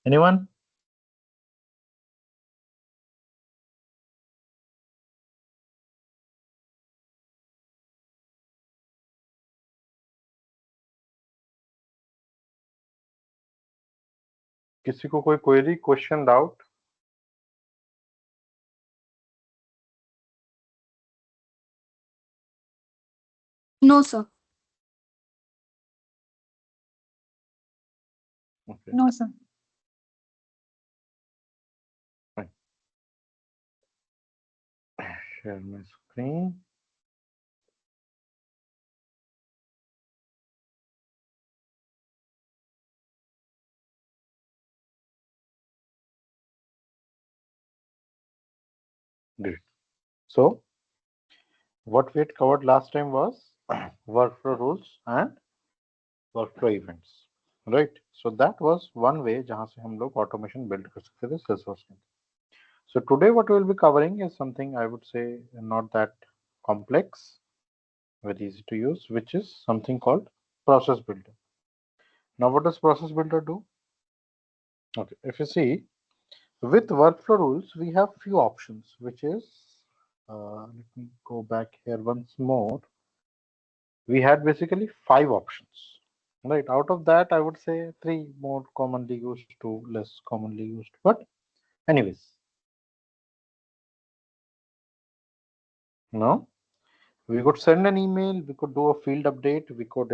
Anyone? किसी को कोई query, question, doubt? No, sir. Okay, No, sir. fine. Share my screen. Great. So what we had covered last time was workflow rules and workflow events, right? So that was one way जहाँ से हम लोग automation build कर सकते थे Salesforce में. So today what we will be covering is something I would say not that complex, very easy to use, which is something called process builder. Now what does process builder do? Okay, if you see, with workflow rules we have few options, which is let me go back here once more. We had basically 5 options, right? Out of that, I would say 3 more commonly used, 2 less commonly used. But anyways, no, we could send an email, we could do a field update, we could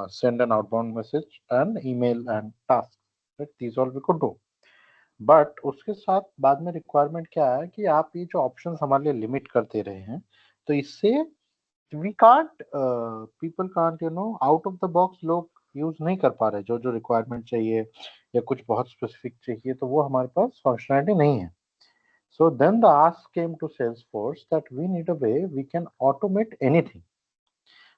send an outbound message and email and task, right? These all we could do. But उसके साथ बाद में requirement क्या है कि आप ये जो ऑप्शंस हमारे लिए लिमिट करते रहे हैं, तो इससे we can't people can't out of the box लोग यूज नहीं कर पा रहे, जो जो रिक्वायरमेंट चाहिए या कुछ बहुत स्पेसिफिक चाहिए तो वो हमारे पास फंक्शनैलिटी नहीं है. So then the ask came to Salesforce that we need a way we can automate anything.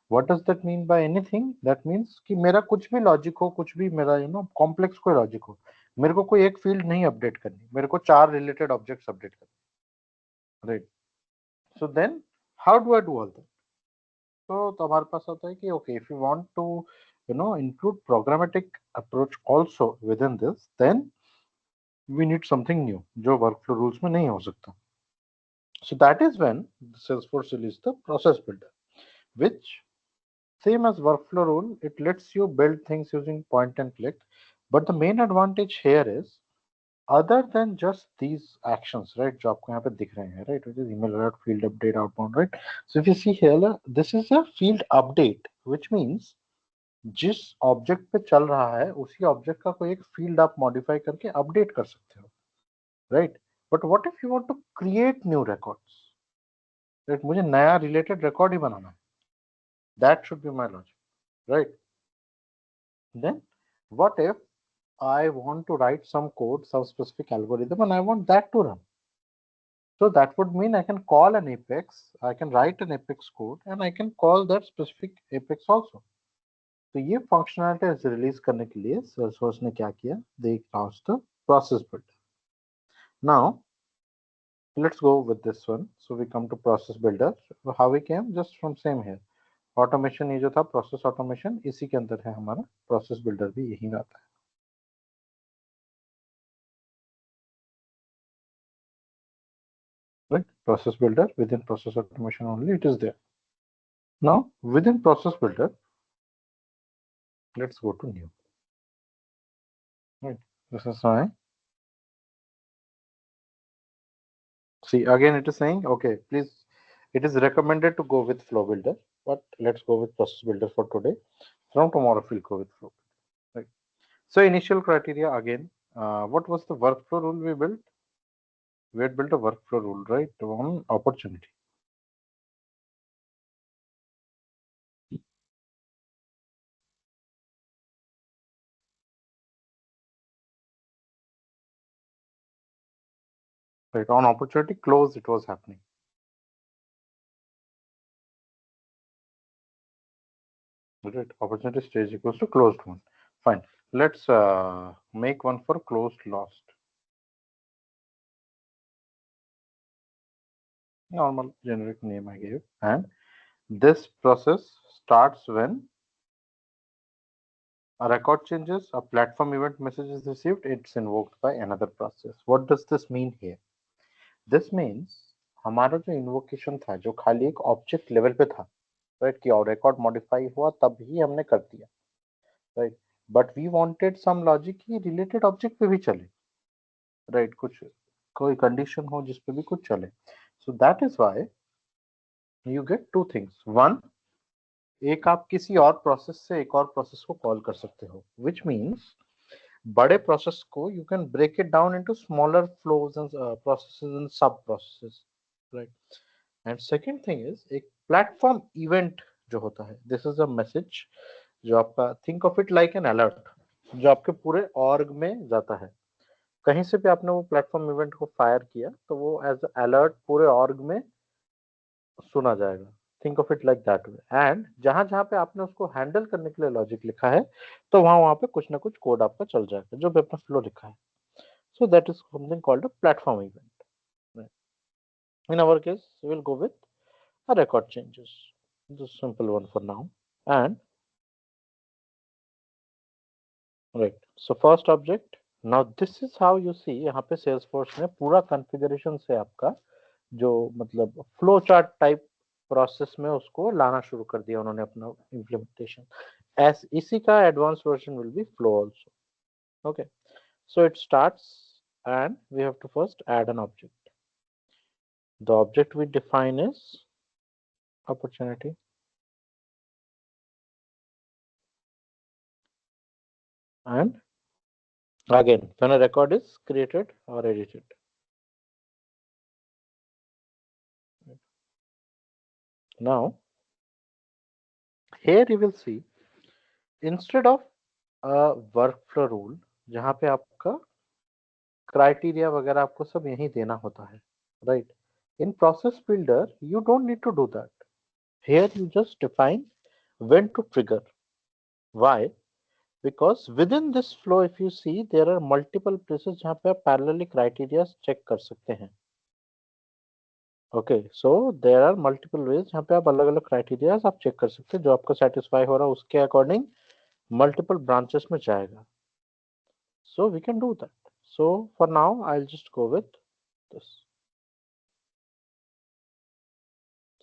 What does that mean by anything? That means कि मेरा कुछ भी लॉजिक हो, कुछ भी मेरा कॉम्प्लेक्स कोई लॉजिक हो, मेरे को कोई एक फील्ड नहीं अपडेट करनी, मेरे को 4 रिलेटेड ऑब्जेक्ट्स अपडेट करने, right? So then how do I do all that? तो हमारे पास आता है कि okay, if you want to include programmatic approach also within this, then we need something new जो वर्कफ्लो रूल्स में नहीं हो सकता. So that is when Salesforce released the process builder, which same as workflow rule, it lets you build things using point and click. But the main advantage here is other than just these actions, right? जो आपको यहाँ पे दिख रहे हैं, right? Which is email alert, field update, outbound, right? So if you see here, this is a field update, which means जिस object पे चल रहा है उसी ऑब्जेक्ट का कोई एक फील्ड आप मॉडिफाई करके अपडेट कर सकते हो, right? But what if you want to create new records, right? मुझे नया रिलेटेड रिकॉर्ड ही बनाना है, that should be my logic, right? Then what if I want to write some code, some specific algorithm, and I want that to run? So that would mean I can call an Apex, I can write an Apex code, and I can call that specific Apex also. तो ये functionality release करने के लिए Salesforce ने क्या किया? They launched the process builder. Now let's go with this one. So we come to process builder. How we came? Just from same here. Automation ये जो था process automation, इसी के अंदर है हमारा process builder भी यही आता है. Right? Process builder within process automation only it is there. Now within process builder, let's go to new. Right? This is fine. See, again it is saying okay, please, it is recommended to go with flow builder, but let's go with process builder for today. From tomorrow we'll go with flow. Right? So initial criteria again, what was the workflow rule we built? We had built a workflow rule, right, on opportunity. Right, on opportunity close it was happening. Right, opportunity stage equals to closed one. Fine. Let's make one for closed lost. Normal generic name I gave. And this process starts when A record changes, a platform event message is received, it's invoked by another process. What does this mean here? This means हमारा जो invocation था जो खाली एक object level पे था, right, कि और रिकॉर्ड मॉडिफाई हुआ तब ही हमने कर दिया, right, but we wanted some logic की रिलेटेड ऑब्जेक्ट पे भी चले, राइट, कुछ कोई कंडीशन हो जिस पे भी कुछ चले. So that is why you get two things. One, एक आप किसी और प्रोसेस से एक और प्रोसेस को कॉल कर सकते हो, विच मीन्स बड़े प्रोसेस को you can break it down into smaller flows and processes and sub processes, right. And second thing is एक प्लेटफॉर्म इवेंट जो होता है, दिस इज अ मैसेज जो आपका, think of it like an alert, जो आपके पूरे ऑर्ग में जाता है. कहीं से भी आपने वो प्लेटफॉर्म इवेंट को फायर किया तो वो एज अलर्ट पूरे ऑर्ग में सुना जाएगा. Think of it like that way. And जहां जहां पे आपने उसको हैंडल करने के लिए लॉजिक लिखा है तो वहां वहां पे कुछ ना कुछ कोड आपका चल जाएगा जो भी अपना फ्लो लिखा है. So that is something called a platform event. In our case, we will go with a record changes. This is simple one for now. And right. So first object. Now this is how you see यहाँ पे Salesforce ने पूरा configuration से आपका जो मतलब flow chart type process में उसको लाना शुरू कर दिया उन्होंने अपना इम्प्लीमेंटेशन. एस इसी का advance version will be flow also. Okay, so it starts and we have to first add an object. The object we define is opportunity, and again when a record is created or edited. Now here you will see instead of a workflow rule जहाँ पे आपका criteria वगैरह आपको सब यहीं देना होता है, right. In process builder you don't need to do that. Here you just define when to trigger. Why? Because within this flow if you see there are multiple places जहाँ पे आप parallelly criteria check कर सकते हैं. Okay, so there are multiple ways जहाँ पे आप अलग अलग क्राइटेरियाज आप चेक कर सकते हैं जो आपका सेटिस्फाई हो रहा है उसके अकॉर्डिंग मल्टीपल ब्रांचेस में जाएगा. So we can do that. So for now I'll just go with this.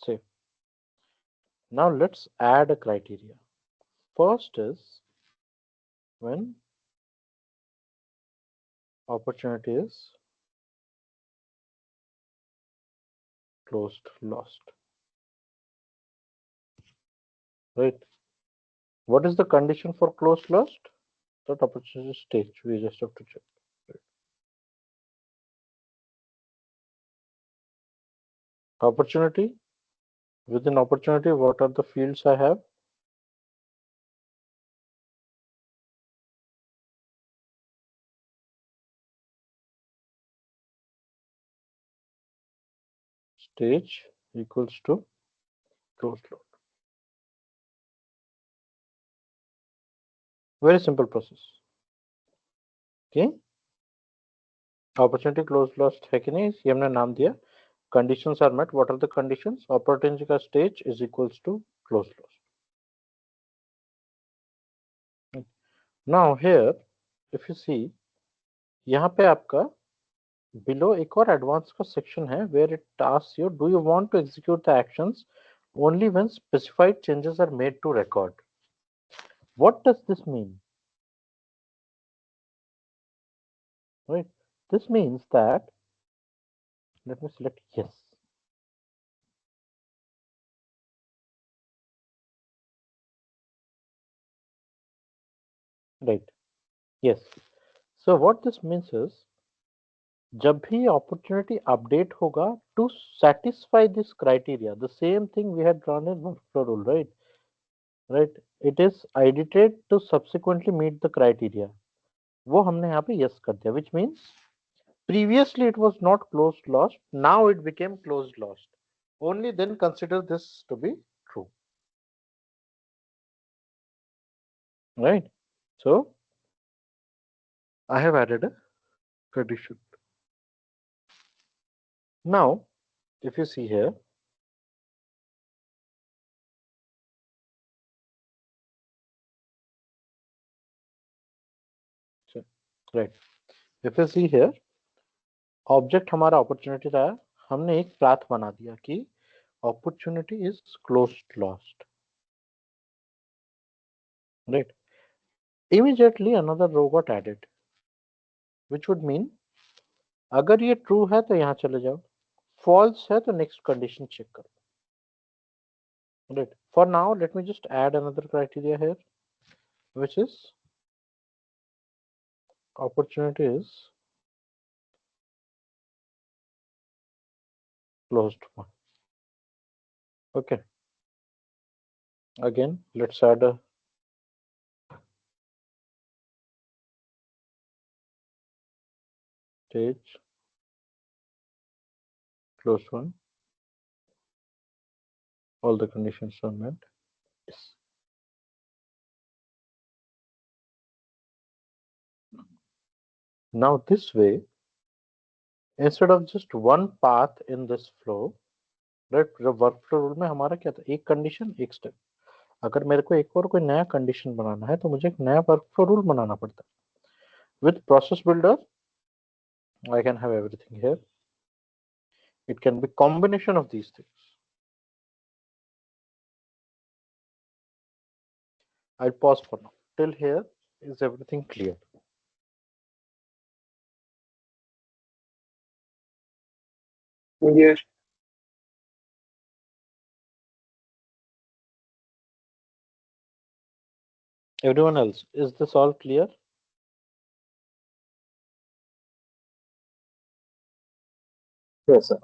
Say now let's add a criteria. First is when opportunity is closed lost, right. What is the condition for closed lost? That opportunity stage we just have to check, right? Opportunity, within opportunity what are the fields I have? Stage equals to closed lost. Very simple process. Okay, opportunity closed lost है कि नहीं ये हमने नाम दिया. Conditions are met. What are the conditions? Opportunity का stage is equals to closed lost. Now here if you see यहाँ पे आपका below एक और advanced का section है where it asks you do you want to execute the actions only when specified changes are made to record. What does this mean? Right, this means that let me select yes. Right, yes. So what this means is जब भी opportunity update होगा to satisfy this criteria, the same thing we had drawn in workflow rule, right. Right, it is edited to subsequently meet the criteria. वो हमने यहाँ पे yes कर दिया, which means previously it was not closed lost, now it became closed lost. Only then consider this to be true, right. So I have added a condition. Now if you see here right. If you see here, object हमारा opportunity था, हमने एक path बना दिया कि opportunity is closed lost, right? Immediately another row got added, which would mean अगर ये true है तो यहाँ चले जाओ, false है तो नेक्स्ट कंडीशन चेक करो, right? For now let me just add another criteria here, which is opportunity is closed one. Okay, again let's add a stage closed one, all the conditions are met. Yes. Now this way, instead of just one path in this flow, right, work flow rule में हमारा क्या था, एक condition एक step. अगर मेरे को एक और कोई नया कंडीशन बनाना है तो मुझे एक नया वर्क फ्लो रूल बनाना पड़ता है. With process builder I can have everything here. It can be combination of these things. I'll pause for now. Till here, is everything clear? Yes. Everyone else, is this all clear? Yes, sir.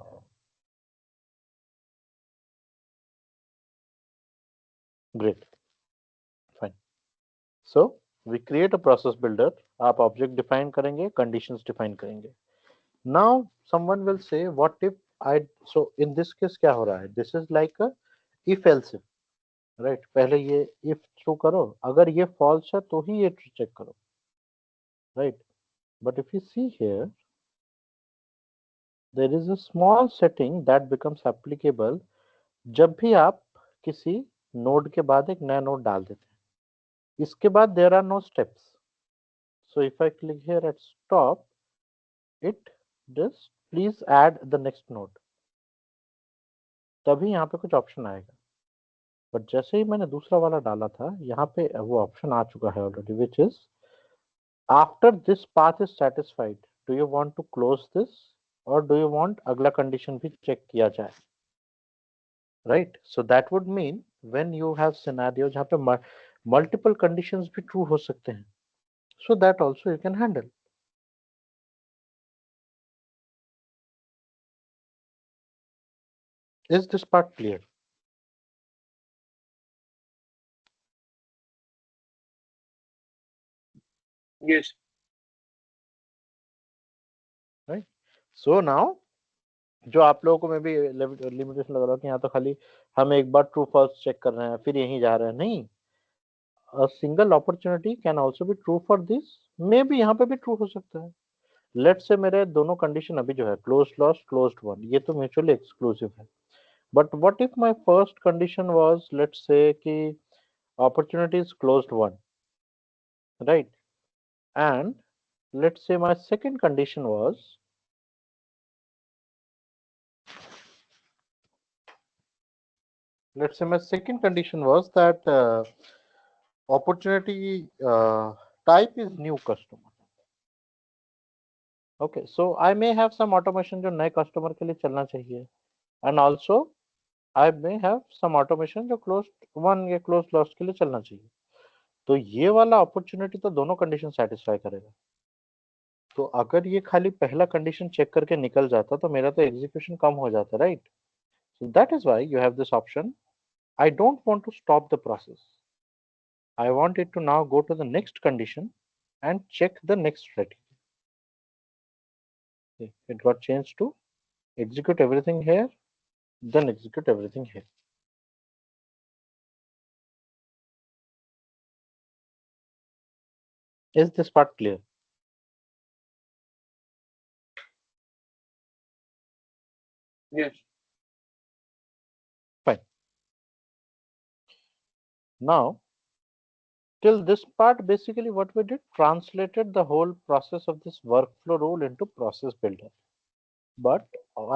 Great. Fine. So we create a process builder. आप object define करेंगे, conditions define करेंगे. Now someone will say, what if I, so in this case क्या हो रहा है? This is like a if else if, right? पहले ये if true करो, अगर ये false है तो ही ये check करो, right? But if you see here, there is a small setting that becomes applicable जब भी आप किसी नोड के बाद एक नया नोड डाल देते हैं. इसके बाद there are no steps. So if I click here at stop, it just please add the next node, तभी यहाँ पे कुछ ऑप्शन आएगा. बट जैसे ही मैंने दूसरा वाला डाला था, यहाँ पे वो ऑप्शन आ चुका है already, which is after this path is satisfied, do you want to close this और डू यू वांट अगला कंडीशन भी चेक किया जाए, right? So that would mean when you have scenario जहाँ पे मल्टीपल कंडीशंस भी ट्रू हो सकते हैं, so that also you can handle. Is this part clear? Yes. Right. So now जो आप लोगों को मैं भी लिमिटेशन लग रहा है कि यहाँ तो खाली हम एक बार ट्रू फॉल्स चेक कर रहे हैं फिर यहीं जा रहे हैं, नहीं. a single opportunity can also be true for this, मे भी यहाँ पे भी ट्रू हो सकता है. लेट्स से मेरे दोनों कंडीशन अभी जो है क्लोज्ड लॉस्ट क्लोज्ड वन, ये तो म्यूचुअली एक्सक्लूसिव है. But what if my first condition was, let's say कि opportunity is closed one, right? And let's say my second condition was, let's say my second condition was that opportunity type is new customer. Okay, so I may have some automation जो नए customer के लिए चलना चाहिए, and also I may have some automation जो closed one या closed lost के लिए चलना चाहिए. तो ये वाला opportunity तो दोनों condition satisfy करेगा. तो अगर ये खाली पहला condition चेक करके निकल जाता तो मेरा तो execution कम हो जाता, right? So that is why you have this option. I don't want to stop the process. I want it to now go to the next condition and check the next thread. Okay, it got changed to execute everything here, then execute everything here. Is this part clear? Yes. Fine. Now Till this part, basically what we did, translated the whole process of this workflow rule into process builder. But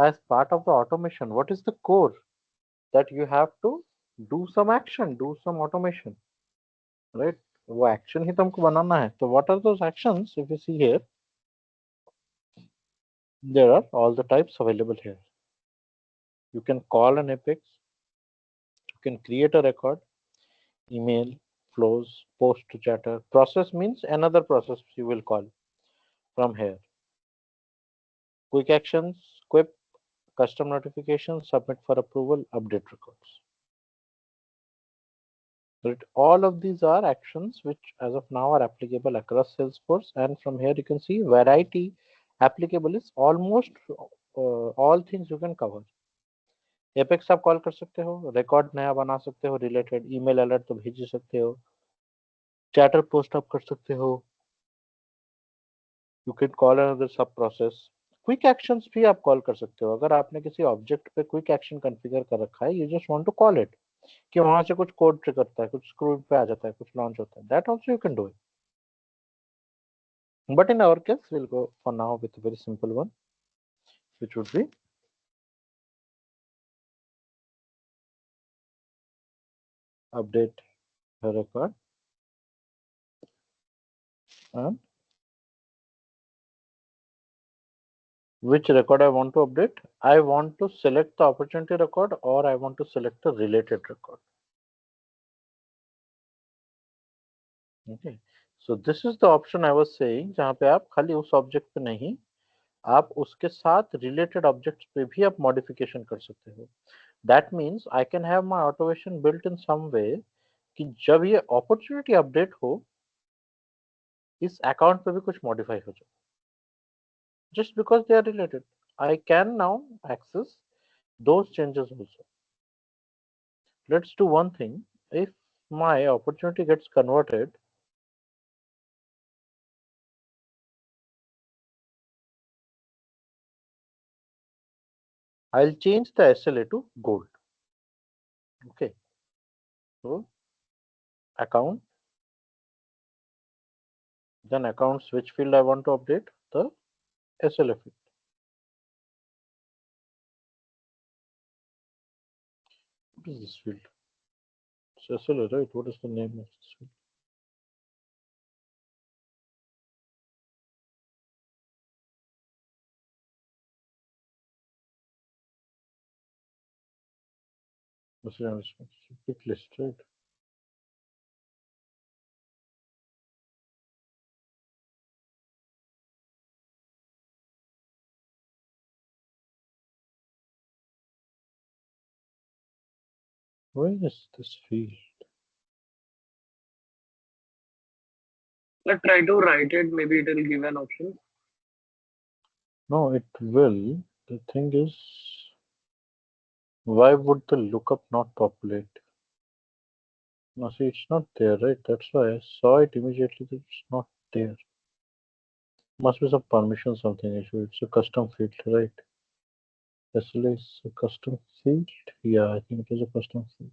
as part of the automation, what is the core? That you have to do some action, do some automation, right? वो action ही तुमको बनाना है. So what are those actions? If you see here, there are all the types available here. You can call an apex, you can create a record, email, flows, post to chatter. Process means another process you will call from here. Quick actions, quip, custom notifications, submit for approval, update records. Right? All of these are actions which as of now are applicable across Salesforce, and from here you can see variety applicable is almost all things you can cover. Apex आप call कर सकते हो, record नया बना सकते हो, related email alert तो भेज सकते हो, चैटर पोस्ट आप कर सकते हो, यू कैन कॉल अनदर सब प्रोसेस. क्विक एक्शंस भी आप कॉल कर सकते हो. अगर आपने किसी ऑब्जेक्ट पे क्विक एक्शन कॉन्फ़िगर कर रखा है, you just want to call it कि वहां से कुछ कोड ट्रिगर करता है, कुछ स्क्रीन पे आ जाता है, कुछ लॉन्च होता है, that also you can do it. But in our case, we'll go for now with a very simple one, which would be update a record, and which record I want to update. I want to select the opportunity record or I want to select the related record. Okay. So this is the option I was saying, जहाँ पे आप खाली उस object पे नहीं, आप उसके साथ रिलेटेड ऑब्जेक्ट्स पे भी आप मॉडिफिकेशन कर सकते हो. That means I can have my automation built in some way कि जब ये अपॉर्चुनिटी अपडेट हो, इस अकाउंट पे भी कुछ मॉडिफाई हो जाए. Just because they are related, I can now access those changes also. Let's do one thing. If my opportunity gets converted, I'll change the SLA to gold. Okay. So account, then account switch field I want to update the SLA field. What is this field? It's SLA, right? What is the name of this field? Pick list, right? Where is this field? Let's try to write it. Maybe it will give an option. No, it will. The thing is, why would the lookup not populate? No, see, it's not there, right? That's why I saw it immediately that it's not there. Must be some permission, something issue. It's a custom field, right? SLA is a custom field. Yeah, I think it is a custom field.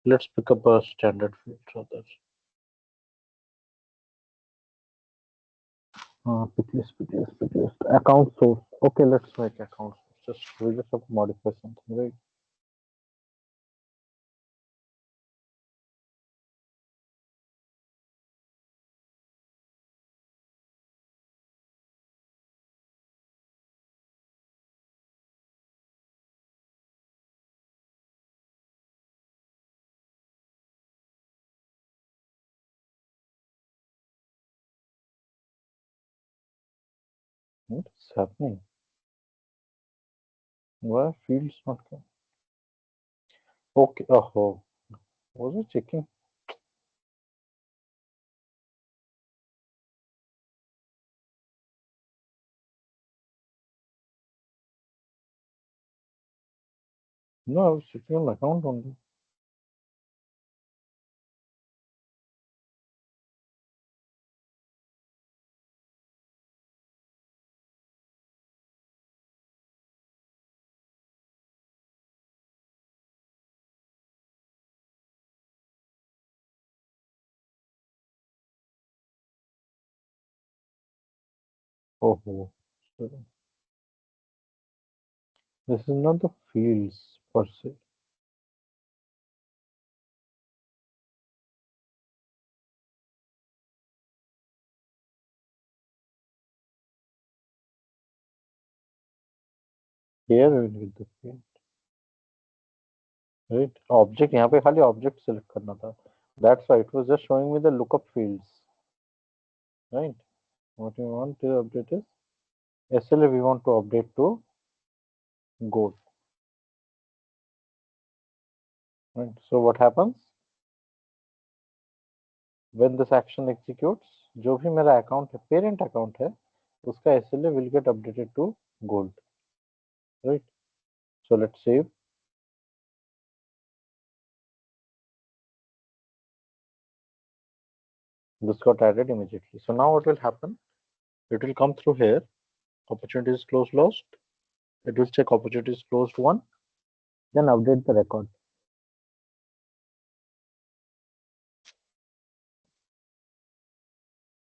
Let's pick up a standard field rather. Pick list. Account source. Okay, let's make account source. We just have to modify something, right? What's happening? Why fields not come? Okay. Oh, was it checking? No, I was checking on account only. Oh, so this is not the fields per se. Here we need the field, right? Object यहाँ पे खाली object select करना था. That's why it was just showing me the lookup fields, right? What we want to update is SLA. We want to update to gold, right? So what happens when this action executes? जो भी मेरा account है, parent account है, उसका SLA will get updated to gold, right? So let's save. This got added immediately. So now what will happen? It will come through here. Opportunities closed lost. It will check opportunities closed one. Then update the record.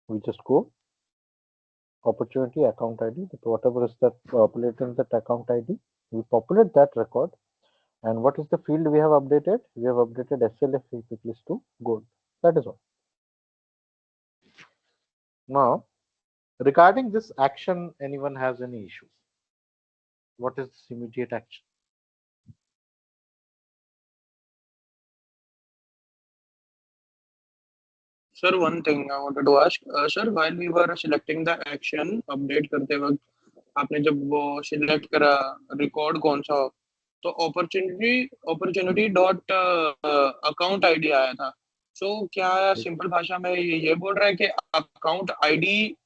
We just go opportunity account ID. Whatever is that populated in that account ID, we populate that record. And what is the field we have updated? We have updated SLF pick list to gold. That is all. Now, regarding this action, anyone has any issue? What is this immediate action? Sir, one thing I wanted to ask, sir, while we were selecting the action update करते वक्त आपने जब वो select करा record कौन सा हो, तो opportunity dot account ID आया था. So क्या सिंपल भाषा में ये बोल रहा है कि account ID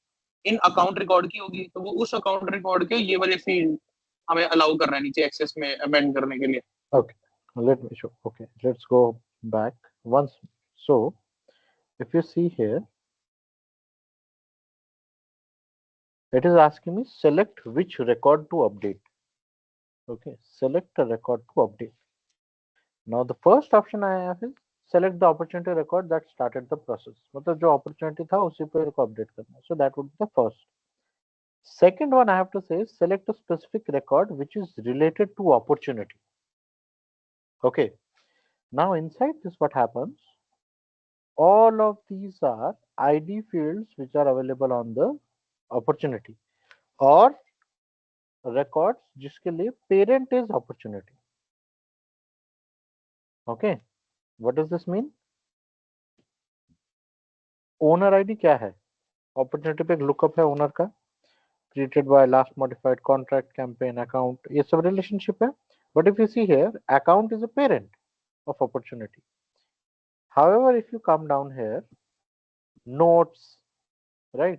इन अकाउंट रिकॉर्ड की होगी, तो वो उस अकाउंट रिकॉर्ड के ये वाले फील्ड हमें अलाउ कर रहा है नीचे एक्सेस में अमेंड करने के लिए. Okay, let me show. Okay, let's go back once. So, if you see here, it is asking me select which record to update. Okay, select a record to update. Now the first option I have is select the opportunity record that started the process. मतलब जो opportunity था उसी पे को update करना. So that would be the first. Second one I have to say is select a specific record which is related to opportunity. Okay. Now inside this what happens? All of these are ID fields which are available on the opportunity or records जिसके लिए parent is opportunity. Okay. What does this mean? Owner ID क्या है? Opportunity पे एक lookup है owner का. Created by last modified contract campaign account. ये सब relationship है. But if you see here, account is a parent of opportunity. However, if you come down here, notes, right?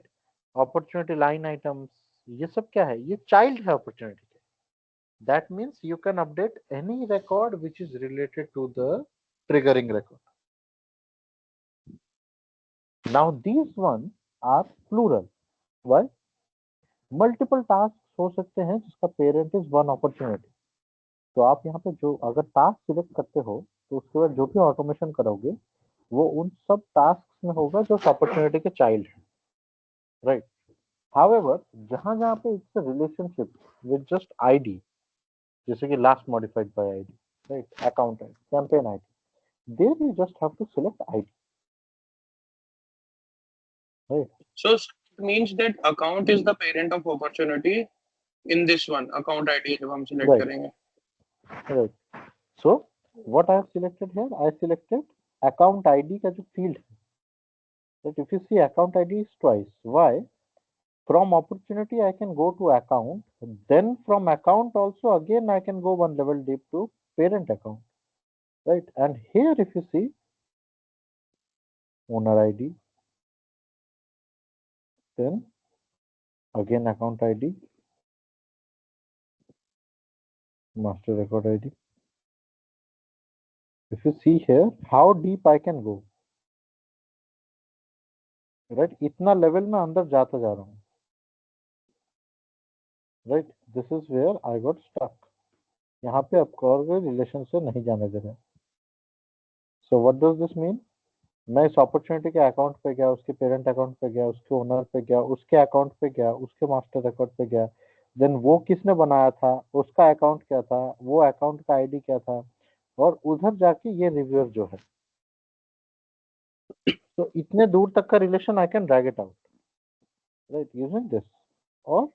Opportunity line items, ये सब क्या है? ये child है opportunity के. That means you can update any record which is related to the triggering record. Now these ones are plural. Why? Multiple tasks हो सकते हैं जिसका parent is one opportunity. तो आप यहाँ पे जो अगर टास्क सिलेक्ट करते हो तो उसके बाद जो भी ऑटोमेशन करोगे वो उन सब टास्क में होगा जो अपॉर्चुनिटी के चाइल्ड है, राइट. हाउएवर जहां जहां पे it's a relationship with just ID, जैसे कि last modified by ID, right, account ID, campaign ID, there you just have to select ID, right. So it means that account is the parent of opportunity in this one account ID जब हम select right करेंगे. Right. So what I have selected here, I selected account ID का जो field है, right. If you see account ID is twice. Why? From opportunity, I can go to account. Then from account also again I can go one level deep to parent account, right? And here if you see owner ID, then again account ID, master record ID. If you see here how deep I can go, right? इतना level में अंदर जाता जा रहा हूँ, right? This is where I got stuck. यहाँ पे आपको और कोई रिलेशन से नहीं जाने दे रहे. So what does this mean? मैं इस अपॉर्चुनिटी के अकाउंट पे गया, उसके पेरेंट अकाउंट पे गया, उसके ओनर पे गया, उसके अकाउंट पे गया, उसके मास्टर अकाउंट पे गया, देन वो किसने बनाया था, उसका अकाउंट क्या था, वो अकाउंट का आईडी क्या था, और उधर जाके ये रिव्यूअर जो है, तो इतने दूर तक का relation I can drag it out, right, using this, और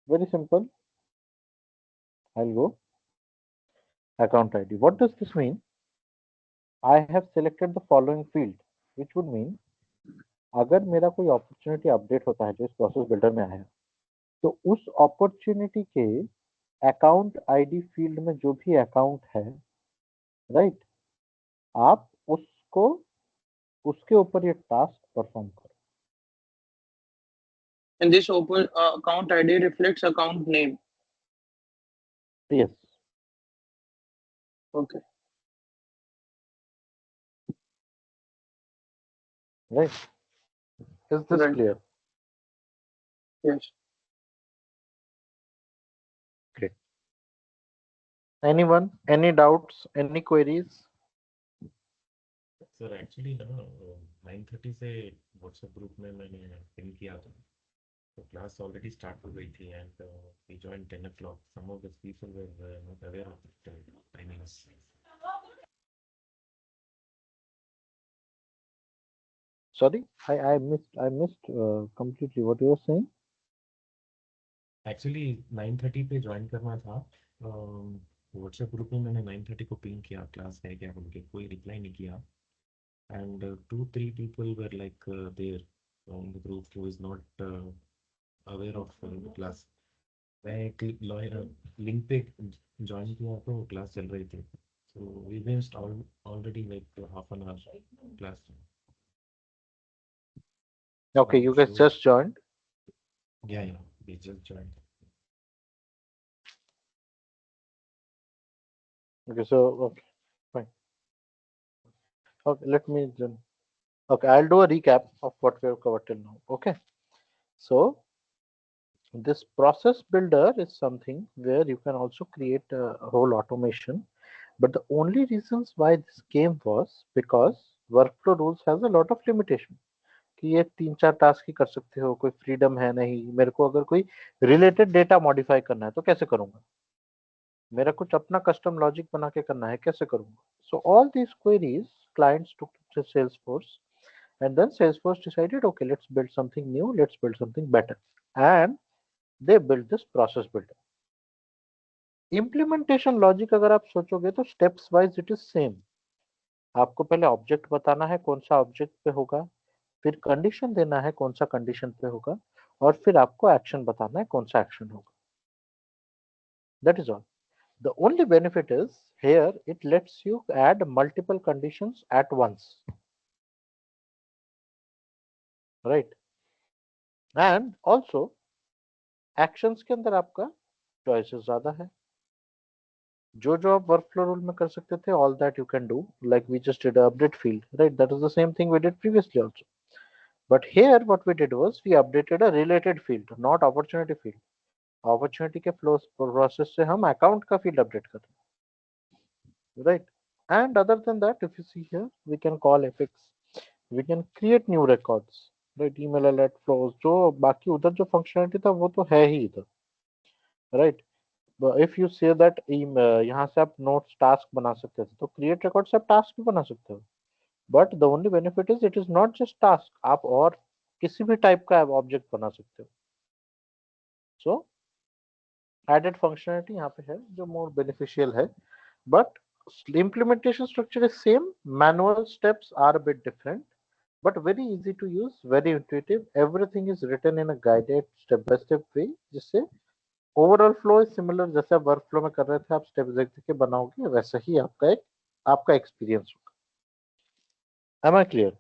very simple, I will go account ID. What does this mean? I have selected the following field, which would mean अगर मेरा कोई अपॉर्चुनिटी अपडेट होता है जो इस process builder में आया, तो उस अपॉर्चुनिटी के अकाउंट आईडी फील्ड में जो भी अकाउंट है, राइट, आप उसको उसके ऊपर ये टास्क परफॉर्म करो। And this open account ID reflects account name. Yes, Okay. Right, is this Right. Clear? Yes. Great, anyone, any doubts, any queries? Sir actually ना 9:30 से व्हाट्सएप ग्रुप में मैंने पिन किया था, तो क्लास ऑलरेडी स्टार्ट हो गई थी and we join 10 o'clock. Some of the people were not aware of the timings. Sorry, I missed completely what you were saying. Actually 9:30 पे ज्वाइन करना था. व्हाट्सएप ग्रुप में मैंने 9:30 को पिन किया क्लास है क्या बोल के, कोई रिप्लाई नहीं किया. And 2-3 people were like there on the group who is not aware of the class. मैं एक लिंक पे ज्वाइन किया तो क्लास चल रही थी, so we missed already like half an hour class. Okay, you guys So just joined. yeah, we just joined. Okay, so okay, fine. Okay, let me then. Okay, I'll do a recap of what we have covered till now. Okay, so this process builder is something where you can also create a whole automation. But the only reasons why this came was because workflow rules has a lot of limitation. कि ये 3-4 task ही कर सकते हो, कोई freedom है नहीं। मेरे को अगर कोई रिलेटेड डेटा मॉडिफाई करना है तो कैसे करूंगा, मेरा कुछ अपना कस्टम लॉजिक बना के करना है कैसे करूंगा। So all these queries clients took to Salesforce, and then Salesforce decided, okay, let's build something new, let's build something better, and they built this process builder. Implementation logic अगर आप सोचोगे तो steps wise it is same. आपको पहले object बताना है कौन सा ऑब्जेक्ट पे होगा, फिर कंडीशन देना है कौन सा कंडीशन पे होगा, और फिर आपको एक्शन बताना है कौन सा एक्शन होगा। That is all. The only benefit is here it lets you add multiple conditions at once, right? And also actions के अंदर आपका choices ज्यादा है। जो जो आप workflow rule में कर सकते थे, all that you can do, like we just did a update field, right? That is the same thing we did previously also. But here what we did was we updated a related field, not opportunity field. Opportunity के flow process से हम account का field update कर रहे हैं, right? And other than that, if you see here, we can call fx, we can create new records, right? Email alert flows, जो बाकी उधर जो functionality था वो तो है ही इधर, right? But if you say that यहाँ से आप notes task बना सकते थे, तो create record से आप task भी बना सकते हो। But the only benefit is it is not just task, आप और किसी भी type का object बना सकते हो। So added functionality यहाँ पे है जो more beneficial है, but implementation structure is same, manual steps are a bit different, but very easy to use, very intuitive. Everything is written in a guided step by step way, जिससे overall flow is similar. जैसे आप work flow में कर रहे थे, आप step देख के बनाओगे, वैसा ही आपका एक्सपीरियंस होगा। Am I clear?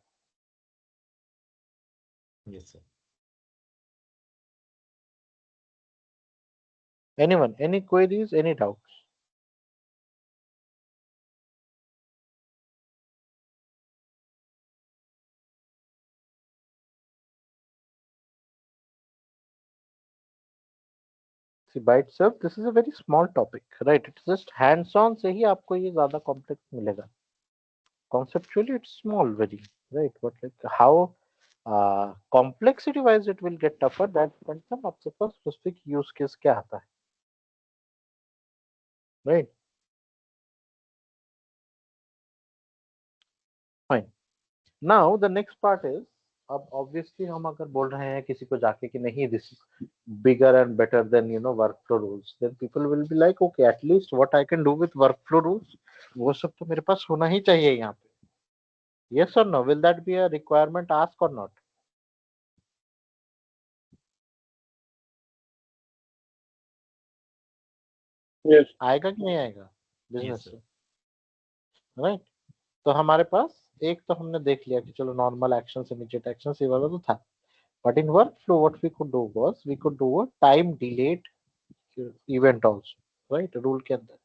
Yes sir. Anyone, any queries, any doubts? by itself this is a very small topic, right? It's just hands on से ही आपको ये ज्यादा कॉम्प्लेक्स मिलेगा। conceptually it's small very, right? But like how complexity wise it will get tougher, that depends on आपके पास specific use case क्या आता है, right? Fine. Now the next part is, अब obviously हम अगर बोल रहे हैं किसी को जाके कि नहीं this is bigger and better than workflow rules, then people will be like okay, at least what I can do with workflow rules वो सब तो मेरे पास होना ही चाहिए यहाँ पे. Yes or no? Will that be a requirement ask or not? Yes. आएगा कि नहीं आएगा Yes, बिजनेस sir. से, राइट? तो हमारे पास एक तो हमने देख लिया कि चलो नॉर्मल एक्शन इमीडिएट एक्शन ये वाला तो था, but in workflow what we could do was we could do a time delayed event also, right? Rule के अंदर.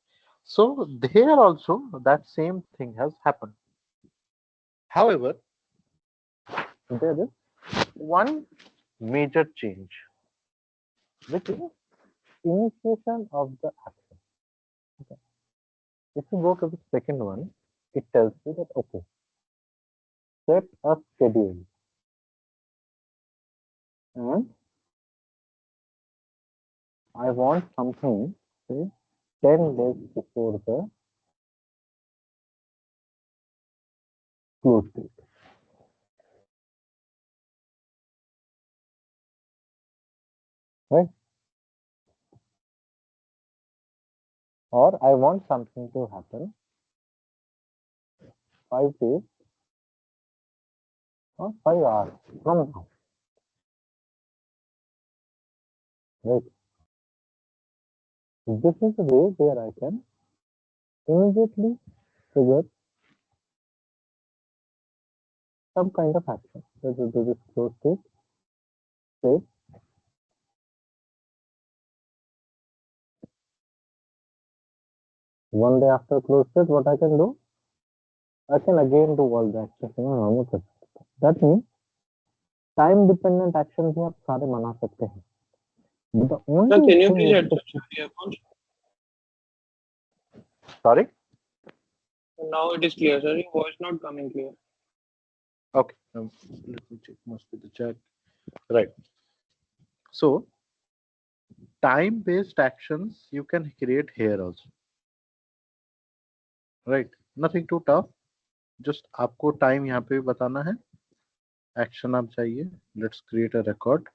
So there also that same thing has happened. However, there is one major change, which is initiation of the action. Okay. If you go to the second one, it tells you that okay, set a schedule and I want something say 10 days before the close date, right? Or I want something to happen 5 days or 5 hours from now, right? This is the way where I can immediately trigger some kind of action. This is close date, say 1 day after close date, what I can do? I can again do all the actions in a normal process. That means time dependent actions भी आप सारे बना सकते हैं. But the Sir, only can you thing please is adjust your earphones? sorry. Now it is clear, sir. Your voice not coming clear. Okay, let me check. Must be the chat. Right. So time based actions you can create here also, right? Nothing too tough. Just आपको time यहाँ पे भी बताना है. Action आप चाहिए. Let's create a record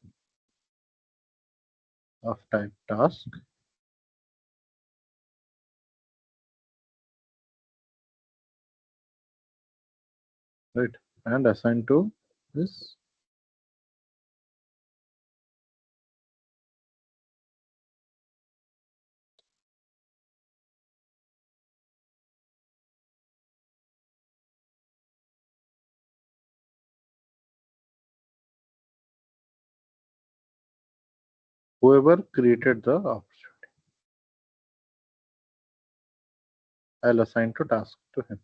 of time task. Right, and assign to this. Whoever created the opportunity, I'll assign to task to him.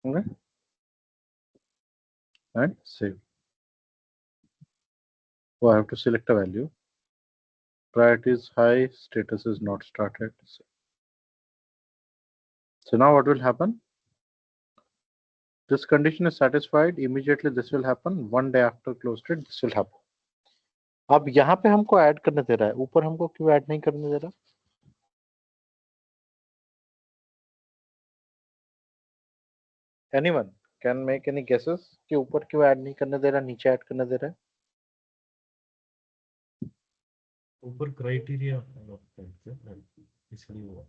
Okay, and save. So I have to select a value. Priority is high, status is not started. So now what will happen? This condition is satisfied. Immediately this will happen. 1 day after close date, this will happen. अब यहाँ पे हमको add करने दे रहा है, ऊपर हमको क्यों ऐड नहीं करने दे रहा? Anyone can make any guesses कि ऊपर क्यों ऐड नहीं करने दे रहा, नीचे ऐड करने दे रहा है? ऊपर क्राइटेरिया इसलिए हुआ.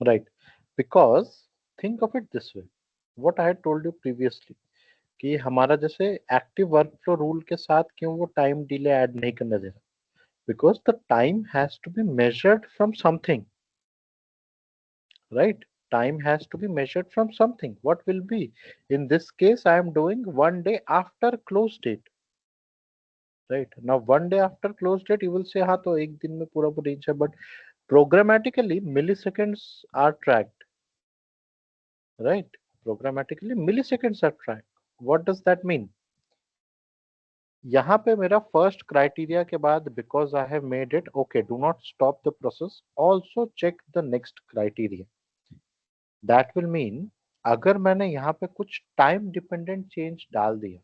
Right, because think of it this way. What I had told you previously कि हमारा जैसे एक्टिव वर्कफ्लो रूल के साथ क्यों वो टाइम डिले ऐड नहीं करने दे रहा? Because the time has to be measured from something, right? Time has to be measured from something. What will be? In this case, I am doing 1 day after close date, right? Now, 1 day after close date, you will say, हाँ तो एक दिन में पूरा पूरा reach है, but programmatically milliseconds are tracked, right? Programmatically milliseconds are tracked. What does that mean? यहाँ पे मेरा फर्स्ट क्राइटेरिया के बाद because I have made it okay do not stop the process also check the next criteria that will mean अगर मैंने यहाँ पे कुछ टाइम डिपेंडेंट चेंज डाल दिया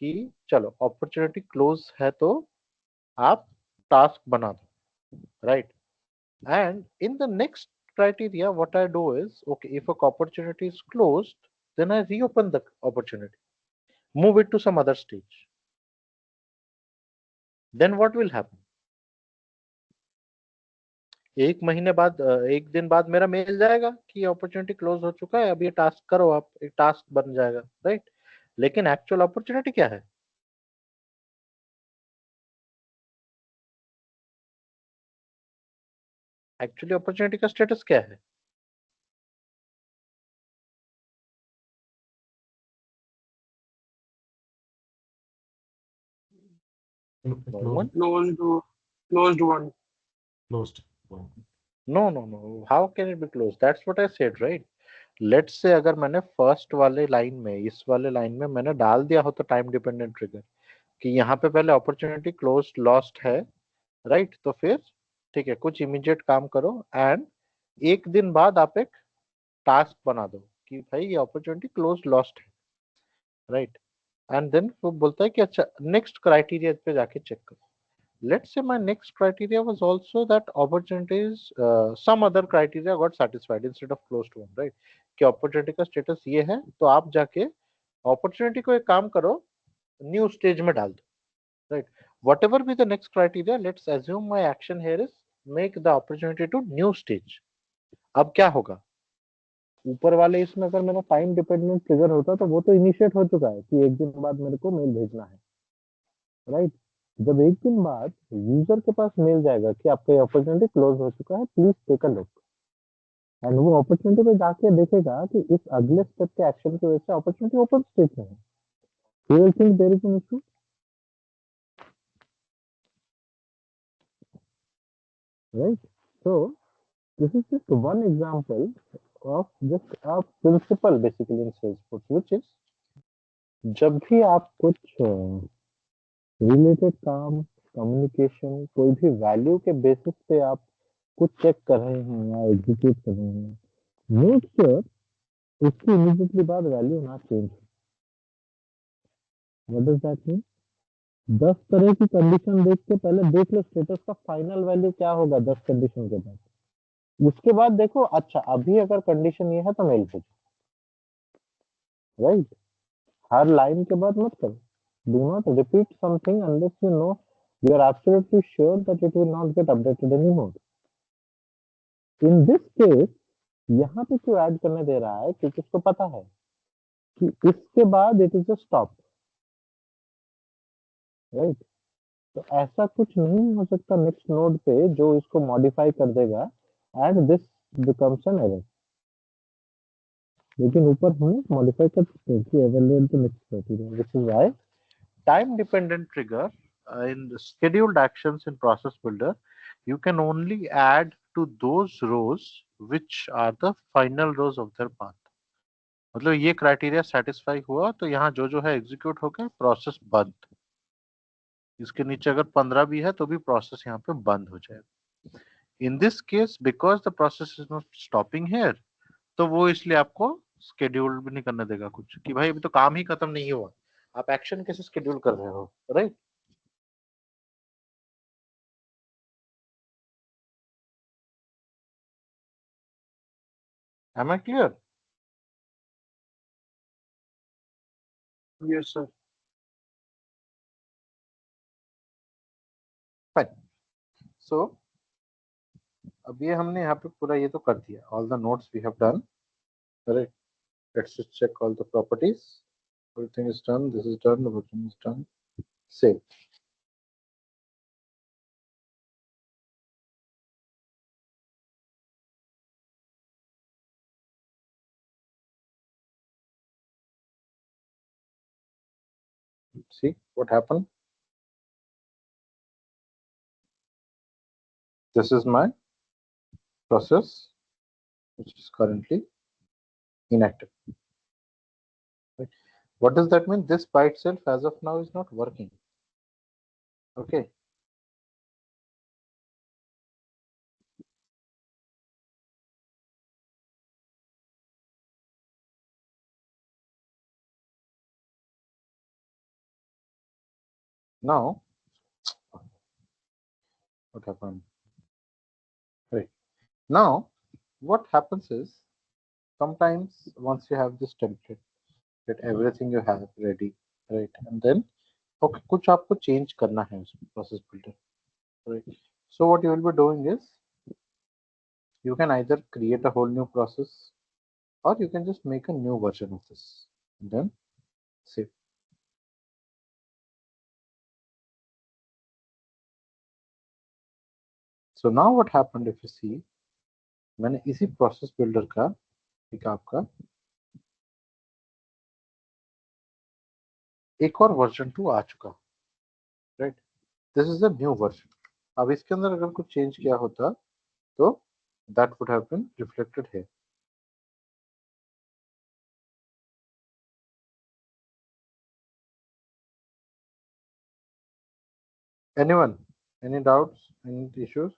कि चलो अपॉर्चुनिटी क्लोज है तो आप टास्क बना दो right and in the next criteria what I do is okay if a opportunity is closed then I reopen the opportunity move it to some other stage then what will happen एक महीने बाद एक दिन बाद मेरा mail जाएगा कि opportunity close हो चुका है अब ये टास्क करो आप एक टास्क बन जाएगा राइट लेकिन एक्चुअल अपॉर्चुनिटी क्या है एक्चुअली अपॉर्चुनिटी का स्टेटस क्या है no one Closed one. Closed one. no how can it be closed that's what I said right let's say अगर मैंने फर्स्ट वाले लाइन में इस वाले लाइन में मैंने डाल दिया हो तो टाइम डिपेंडेंट ट्रिगर कि यहाँ पे पहले अपॉर्चुनिटी क्लोज लॉस्ट है राइट तो फिर ठीक है कुछ इमीडिएट काम करो एंड एक दिन बाद आप एक टास्क बना दो कि भाई ये अपॉर्चुनिटी क्लोज लॉस्ट है राइट एंड देन वो बोलता है कि अच्छा नेक्स्ट क्राइटेरिया पे जाके चेक करो let's say my next criteria was also that opportunities some other criteria got satisfied instead of closed one right कि opportunity का status ये है तो आप जाके opportunity को एक काम करो new stage में डाल दो right whatever be the next criteria let's assume my action here is make the opportunity to new stage अब क्या होगा ऊपर वाले इसमें अगर मेरा टाइम डिपेंडेंट ट्रिगर होता तो वो तो इनिशिएट हो चुका है कि एक दिन बाद मेरे को मेल भेजना है राइट जब एक दिन बाद यूजर के पास मेल जाएगा कि आपका अपॉर्चुनिटी क्लोज हो चुका है please take a look and वो अपॉर्चुनिटी पे जाके देखेगा कि इस अगले स्टेप के एक्शन की वजह से अपॉर्चुनिटी ओपन स्टेज में है he will think there is an issue right so this is just one example of just a principle basically in Salesforce which is जब भी आप कुछ रिलेटेड काम कम्युनिकेशन कोई भी वैल्यू के बेसिस पे आप कुछ चेक कर रहे हैं या एग्जीक्यूट कर रहे हैं मेक श्योर उसकी इमीडिएटली बाद वैल्यू ना change what does that mean 10 तरह की कंडीशन देख के पहले देख लो स्टेटस का फाइनल वैल्यू क्या होगा 10 कंडीशन के बाद उसके बाद देखो अच्छा अभी अगर कंडीशन ये है तो मेल भेजो राइट हर लाइन के बाद मत करो do not repeat something unless you know you are absolutely sure that it will not get updated anymore in this case यहाँ पे क्यों ऐड करने दे रहा है क्योंकि उसको पता है कि इसके बाद it is a stop right तो ऐसा कुछ नहीं हो सकता नेक्स्ट नोड पे जो इसको मॉडिफाई कर देगा and this becomes an error लेकिन ऊपर हम मॉडिफाई कर सकते हैं कि evaluate the next criteria this is why time dependent trigger in the scheduled actions in process builder you can only add to those rows which are the final rows of their path मतलब ये criteria satisfy हुआ तो यहाँ जो जो है execute हो गए प्रोसेस बंद इसके नीचे अगर 15 भी है तो भी प्रोसेस यहाँ पे बंद हो जाएगा in this case because the process is not stopping here तो वो इसलिए आपको स्केड्यूल भी नहीं करने देगा कुछ कि भाई अभी तो काम ही खत्म नहीं हुआ आप एक्शन कैसे स्केड्यूल कर रहे हो right am I clear Yes, sir. Fine so अब ये हमने यहाँ पे पूरा ये तो कर दिया all the nodes we have done right let's just check all the properties everything is done this is done everything is done save see what happened this is my process which is currently inactive right? What does that mean? This by itself as of now is not working. Okay. Now, what happened? Right. Now, what happens is sometimes once you have this template, that everything you have ready, right? And then, okay, कुछ आपको change करना है उसमें process builder, right? So what you will be doing is you can either create a whole new process or you can just make a new version of this and then save. So now what happened if you see, मैंने इसी process builder का एक आपका एक और version 2 आ चुका, right? This is a new version. अब इसके अंदर अगर कुछ change किया होता तो that would have been reflected here. Anyone? Any doubts? Any issues?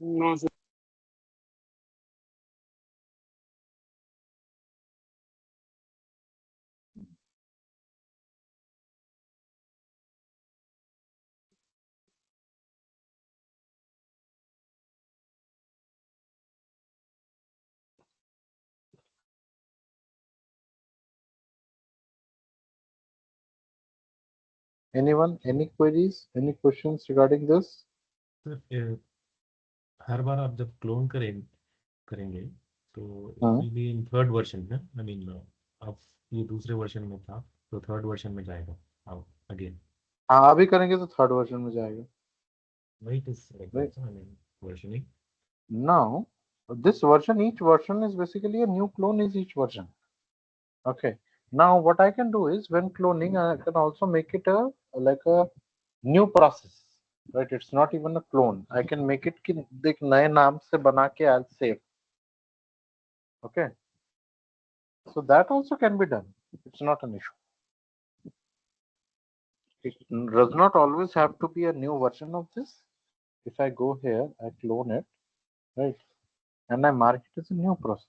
No, sir. Anyone? Any queries? Any questions regarding this? Sir हर बार आप जब क्लोन करेंगे तो इट हाँ will be in third version है, आई मीन अब ये दूसरे वर्जन में था तो थर्ड वर्जन में जाएगा अब अगेन, हाँ अभी करेंगे तो थर्ड वर्जन में जाएगा, why it is like right? that, I mean versioning. Now this version, each version is basically a new clone is each version. Okay. Now what I can do is when cloning, I can also make it a like a new process, right? It's not even a clone. I can make it कि देख नए नाम से बना के I'll save. Okay. So that also can be done. It's not an issue. It does not always have to be a new version of this. If I go here, I clone it, right? And I mark it as a new process.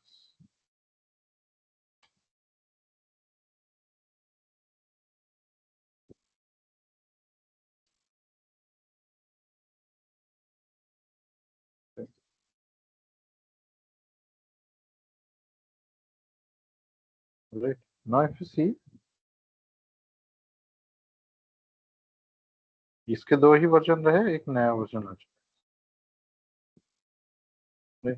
Right. Now if you see, इसके दो ही version रहे, एक नया version आ चुका है.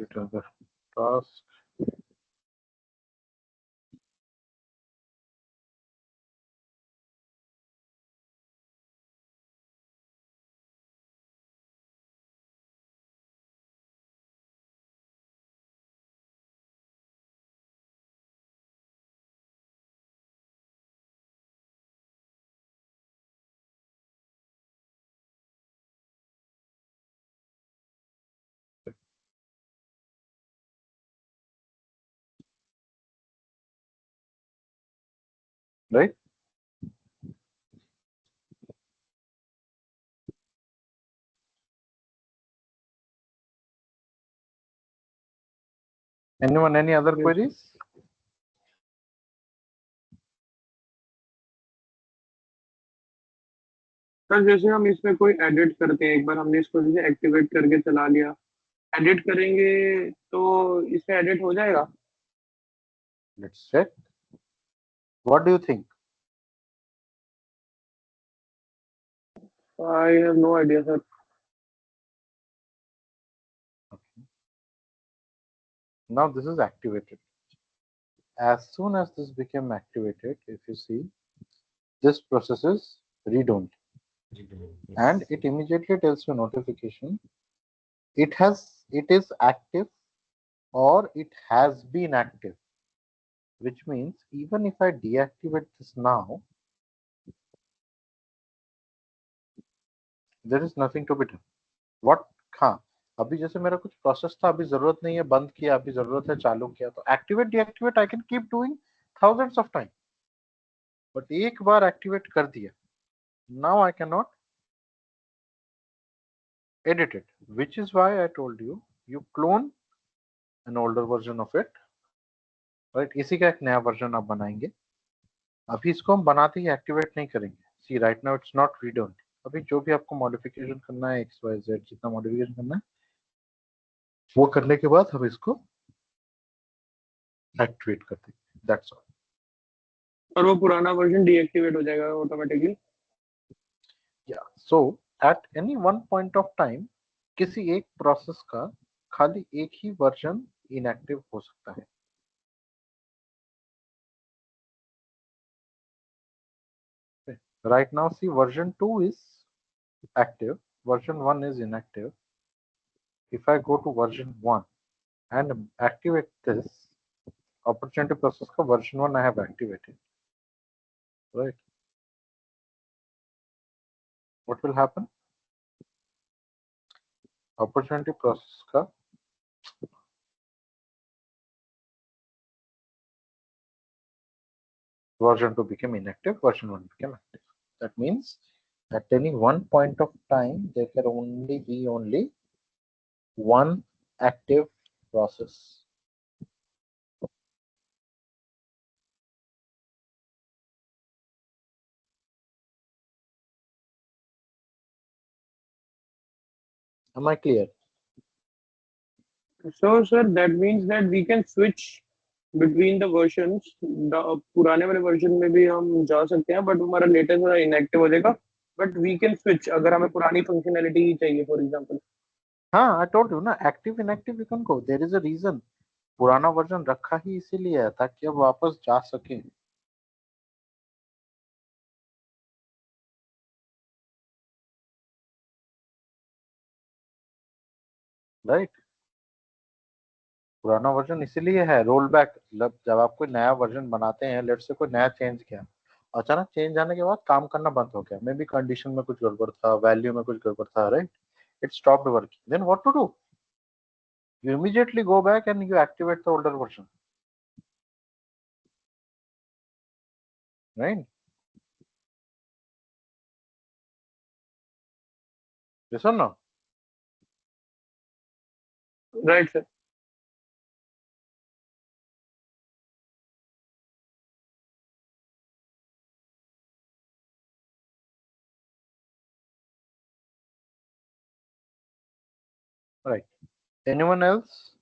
It is the task. Right. Anyone? Any other Yes. queries? Sir जैसे हम इसमें कोई एडिट करते हैं, एक बार हमने इसको जैसे एक्टिवेट करके चला लिया, एडिट करेंगे तो इसमें एडिट हो जाएगा? Let's check. What do you think? I have no idea sir. Now this is activated. As soon as this became activated, if you see, this process is read only, and Yes. it immediately tells you notification it is active or it has been active, which means even if I deactivate this now, there is nothing to be done. What? हाँ, अभी जैसे मेरा कुछ process था, अभी जरूरत नहीं है, बंद किया, अभी जरूरत है, चालू किया, तो activate deactivate I can keep doing thousands of time, but एक बार एक्टिवेट कर दिया, now I can not edit it, which is why I told you you clone an older version of it, right? इसी का एक नया version आप बनाएंगे, अभी इसको हम बनाते ही एक्टिवेट नहीं करेंगे। See right now it's not read only, अभी जो भी आपको मॉडिफिकेशन करना है एक्स वाई जेड, जितना मॉडिफिकेशन करना है वो करने के बाद हम इसको एक्टिवेट कर देंगे, दैट्स ऑल। और वो पुराना वर्जन डीएक्टिवेट हो जाएगा ऑटोमेटिकली। या so at any one point of time किसी एक प्रोसेस का खाली एक ही वर्जन इनएक्टिव हो सकता है। Right now, see, version 2 is active, version 1 is inactive. If I go to version 1 and activate this opportunity process ka version 1 I have activated, right? What will happen? Opportunity process ka version 2 became inactive, version 1 became active. That means at any one point of time there can only be one active process. Am I clear? So sir, that means that we can switch between the versions. पुराने वाले version में भी हम जा सकते हैं, but हमारा latest वाला इनएक्टिव हो जाएगा, बट वी कैन स्विच अगर हमें पुरानी फंक्शनैलिटी ही चाहिए फॉर एग्जांपल। हाँ, I told you ना, active inactive you can go. There is a reason. पुराना वर्जन रखा ही इसीलिए है ताकि अब वापस जा सके। राइट, पुराना वर्जन इसीलिए है रोल बैक, मतलब जब आप कोई नया वर्जन बनाते हैं, लेट्स से कोई नया चेंज किया, अचानक चेंज आने के बाद काम करना बंद हो गया, मे बी कंडीशन में कुछ गड़बड़ था, वैल्यू में कुछ गड़बड़ था, right, it stopped working, then what to do? You immediately go back and you activate the older version, right? Yes or no? Right sir. Right. Anyone else?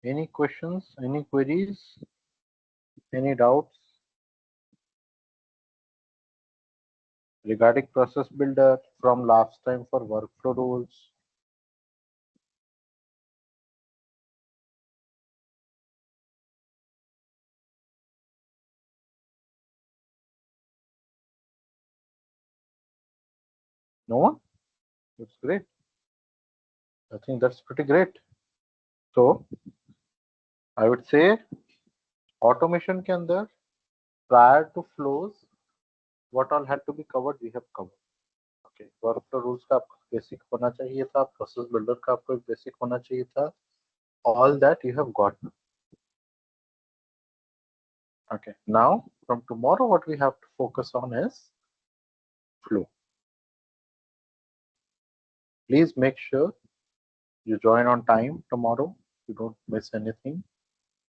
Any questions? Any queries? Any doubts regarding process builder from last time for workflow rules? No one? That's great. I think that's pretty great. So I would say automation के अंदर prior to flows what all had to be covered we have covered. Okay, workflow rules का आपको basic होना चाहिए था, process builder का आपको एक बेसिक होना चाहिए था, all that you have got. Okay, now from tomorrow what we have to focus on is flow. Please make sure you join on time tomorrow, you don't miss anything,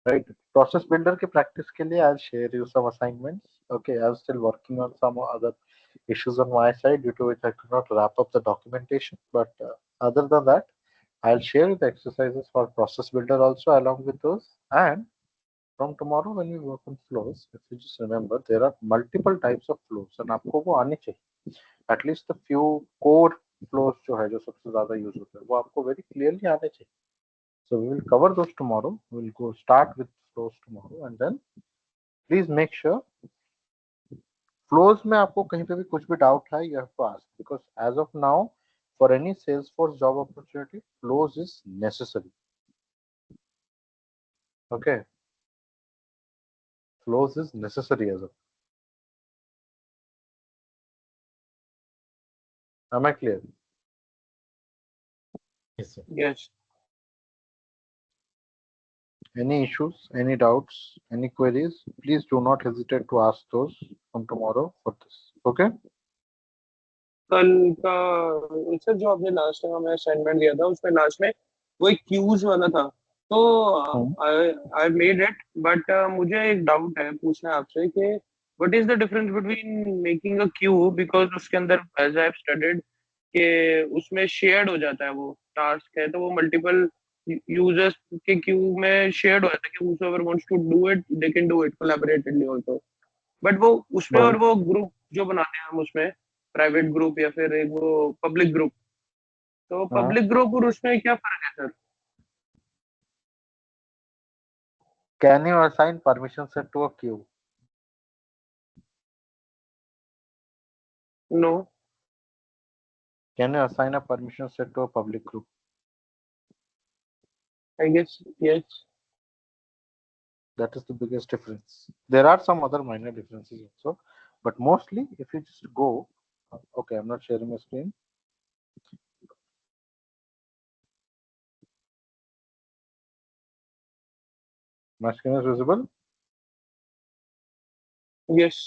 right? Process builder के practice के लिए I'll share you some assignments. Okay, I'm still working on some other issues on my side due to which I could not wrap up the documentation, but other than that I'll share the exercises for process builder also along with those. And from tomorrow when we work on flows, if you just remember there are multiple types of flows and आपको वो आने चाहिए, at least the few core flows जो है जो सबसे ज्यादा use होते हैं वो आपको very clearly आने चाहिए, So we will cover those tomorrow. We'll go start with flows tomorrow, and then please make sure flows में आपको कहीं पे भी कुछ भी doubt है, you have to ask, because as of now for any Salesforce job opportunity flows is necessary. Okay, flows is necessary as of. Am I clear? Yes, sir. Yes. Any issues, any doubts, any queries, please do not hesitate to ask those from tomorrow for this. Okay. कल का sir जो आपने last time हमें assignment दिया था उसमें last में वो एक क्यूज वाला था तो आई मेड इट बट मुझे एक डाउट है पूछना है आपसे कि what is the difference between making a Q because उसके अंदर एज आई हैव स्टडीड कि उसमें शेयर्ड हो जाता है वो टास्क है तो वो मल्टीपल यूजर्स के क्यू में शेयर्ड हो जाता है कि whoever wants to do it they can do it collaboratively also but वो उसमें और वो ग्रुप जो बनाते हैं हम उसमें प्राइवेट ग्रुप या फिर एक वो पब्लिक ग्रुप तो पब्लिक ग्रुप और उसमें क्या फर्क है sir Can you assign permission set to a queue? No Can you assign a permission set to a public group? I guess yes That is the biggest difference. There are some other minor differences also, but mostly if you just go, okay, I'm not sharing my screen. My screen is visible. Yes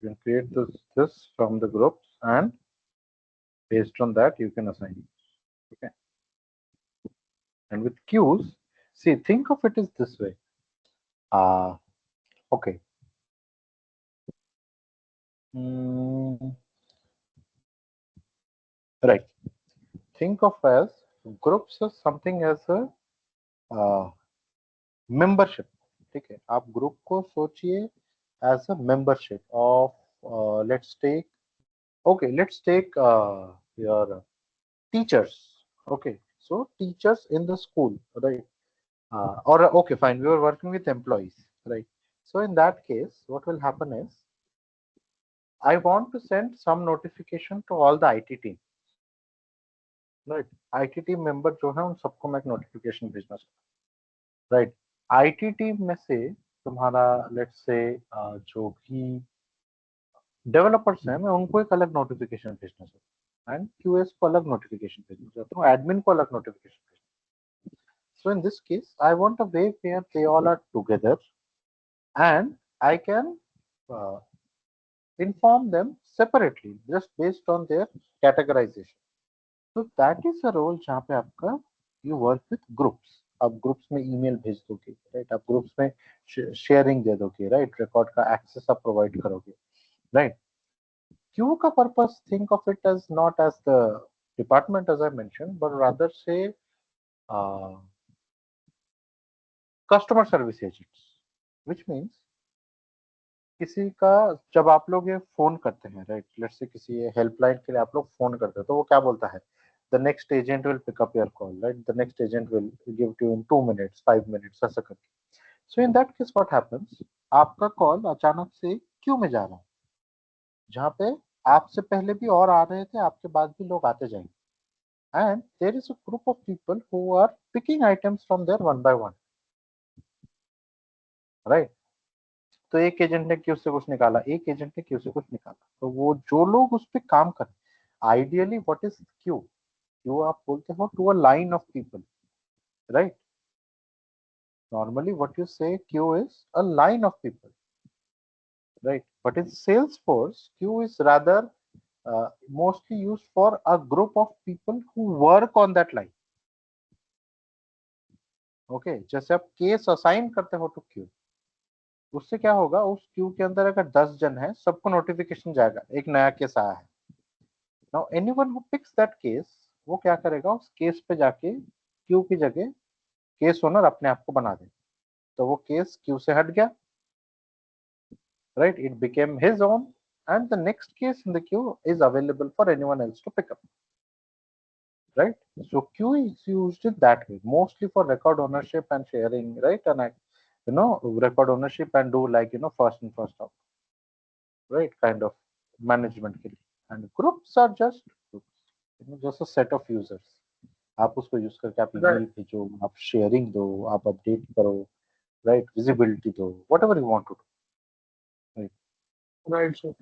You can create this from the groups, and based on that you can assign. Okay. And with queues, see, think of it as this way. Okay. Mm, right. Think of as groups as something as a membership. ठीक है, आप group को सोचिए as a membership of let's take, okay, let's take your teachers. Okay, so teachers in the school, right? Or okay, fine, we were working with employees, right? So in that case what will happen is I want to send some notification to all the IT team, right? IT team member जो है उन सबको मैं एक notification भेजना चाहता हूँ, right? IT team में से तुम्हारा let's say जो भी डेवलपर्स हैं मैं उनको एक अलग नोटिफिकेशन भेजना चाहता हूँ, एंड क्यूएस को अलग नोटिफिकेशन भेजना चाहता हूँ, एडमिन को अलग नोटिफिकेशन भेजना। So in this case I want a way where they all are together and I can inform them separately just based on their categorization. So that is a role जहाँ पे आपका you work with groups. आप groups में email भेज दोगे, right? आप groups में sharing दे दोगे, राइट? रिकॉर्ड का एक्सेस आप प्रोवाइड करोगे, राइट? Q का purpose, think of it as not as the department as I mentioned, but rather say uh, customer service agents, which means किसी का जब आप लोग ये फोन करते हैं, राइट? लेट्स से किसी हेल्पलाइन के लिए आप लोग फोन करते हैं तो वो क्या बोलता है? The next agent will pick up your call, right? The next agent will give to in 2 minutes 5 minutes ऐसा करके। So in that case what happens, आपका कॉल अचानक से क्यू में जा रहा है जहाँ पे आपसे पहले भी और आ रहे थे, आपके बाद भी लोग आते जाएंगे, and there is a group of people who are picking items from there one by one, right? तो एक एजेंट ने क्यू से कुछ निकाला, एक एजेंट ने क्यू से कुछ निकाला, तो वो जो लोग उस पे काम कर, ideally what is queue? Queue आप बोलते हो to a line of people, right? Normally what you say queue is a line of people, right? But in Salesforce, queue is rather mostly used for a group of people who work on that line. Okay, जैसे आप case assign करते हो to Q, उससे क्या होगा, उस Q के अंदर अगर 10 जन है, सबको नोटिफिकेशन जाएगा एक नया केस आया है। Now anyone who picks that case, वो क्या करेगा, उस केस पे जाके क्यू की जगह केस ओनर अपने आप को बना दे, तो वो केस क्यू से हट गया, right, it became his own, and the next case in the queue is available for anyone else to pick up, right? So queue is used in that way, mostly for record ownership and sharing, right? And record ownership and do like first in first out, right, kind of management के लिए. And groups are just groups, just a set of users. आप उसको use करके आप email Right. भेजो, आप sharing दो, आप अपडेट करो, राइट, विजिबिलिटी दो, whatever you want to do, right. Right sir.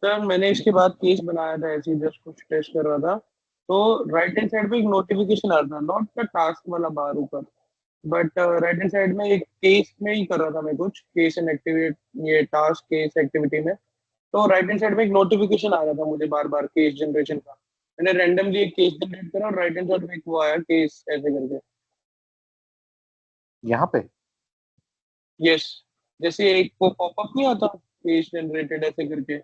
Sir मैंने इसके बाद केस बनाया था, ऐसे ही जस्ट कुछ टेस्ट कर रहा था, तो राइट हैंड साइड पे एक नोटिफिकेशन आ रहा था, नॉट द टास्क वाला बार ऊपर, बट राइट हैंड साइड में एक केस में ही कर रहा था मैं कुछ केस एंड एक्टिविटी, ये टास्क केस एक्टिविटी में। तो राइट हैंड साइड में एक नोटिफिकेशन आ रहा था मुझे बार बार केस जनरेशन का। मैंने रैंडमली एक केस जनरेट करा और राइट हैंड साइड में एक वो आया केस ऐसे करके। यहाँ पे यस, जैसे एक वो पॉपअप नहीं आता केस जनरेटेड ऐसे करके,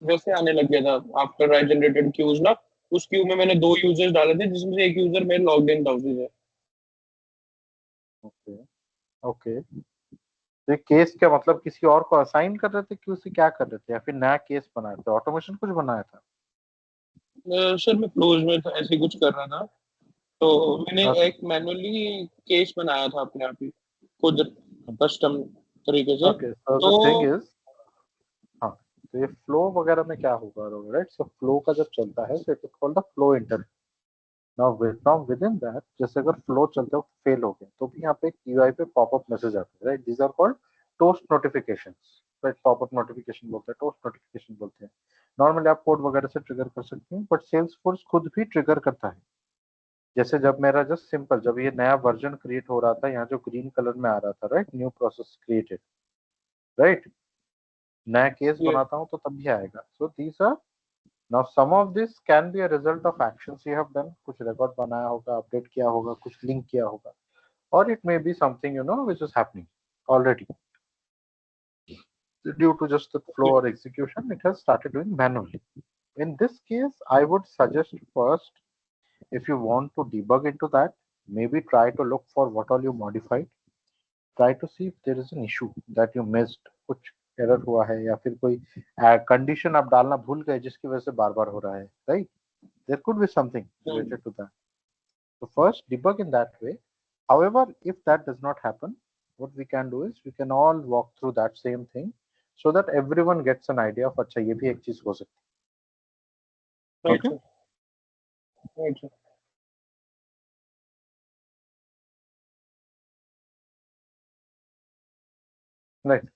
वैसे आने लग गया था आफ्टर राइट जनरेटेड क्यूज ना। उस क्यू में मैंने दो यूजर्स डाले थे जिसमें से एक यूजर मेरे लॉग्ड इन था उसी से। ओके, ओके, तो केस क्या मतलब किसी और को असाइन कर रहे थे कि उसे क्या कर रहे थे, या फिर नया केस बनाए थे, ऑटोमेशन कुछ बनाया था? सर मैं क्लोज में था ऐसे कुछ कर रहा था, तो मैंने ओके, एक मैनुअली केस बनाया था अपने आप ही खुद कस्टम तरीके से। ओके, सो तो द थिंग इज, हाँ, तो ये फ्लो वगैरह में क्या होगा, राइट, सो फ्लो का जब चलता है तो it is called the flow inter. Now with in that, जैसे अगर फ्लो चलते हो फेल हो गए तो भी यहाँ पे एक यूआई पे पॉपअप मैसेज आता है, right, these are called toast notifications, right, popup notification बोलते हैं, टोस्ट नोटिफिकेशन बोलते हैं. नॉर्मली आप कोड वगैरह से ट्रिगर कर सकते हैं, बट सेल्सफोर्स खुद भी ट्रिगर करता है. जैसे जब मेरा जस्ट सिंपल, जब ये नया वर्जन क्रिएट हो रहा था, यहाँ जो ग्रीन कलर में आ रहा था, right, new process created, right, नया केस ये बनाता हूँ तो तब भी आएगा. So these are, now some of this can be a result of actions you have done, कुछ रिकॉर्ड बनाया होगा, अपडेट किया होगा, कुछ लिंक किया होगा, और it may be something which is happening already due to just the flow or execution it has started doing manually. In this case, I would suggest first, if you want to debug into that, maybe try to look for what all you modified. Try to see if there is an issue that you missed, कुछ error हुआ है, या फिर कोई condition आप डालना भूल गए जिसकी वजह से बार बार हो रहा है, right. There could be something related to that. So first debug in that way. However, if that does not happen, what we can do is we can all walk through that same thing so that everyone gets an idea of अच्छा ये भी एक चीज हो सकती है. Right Okay, sir, right sir. right.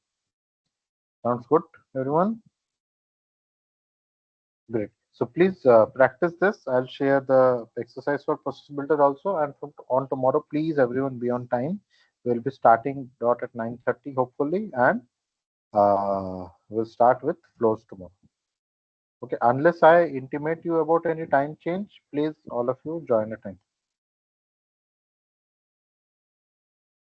Sounds good, everyone. Great. So please practice this. I'll share the exercise for process builder also, and from on tomorrow, please everyone be on time. We'll be starting dot at 9:30 hopefully, and we'll start with flows tomorrow. Okay, unless I intimate you about any time change, please all of you join at 9:30.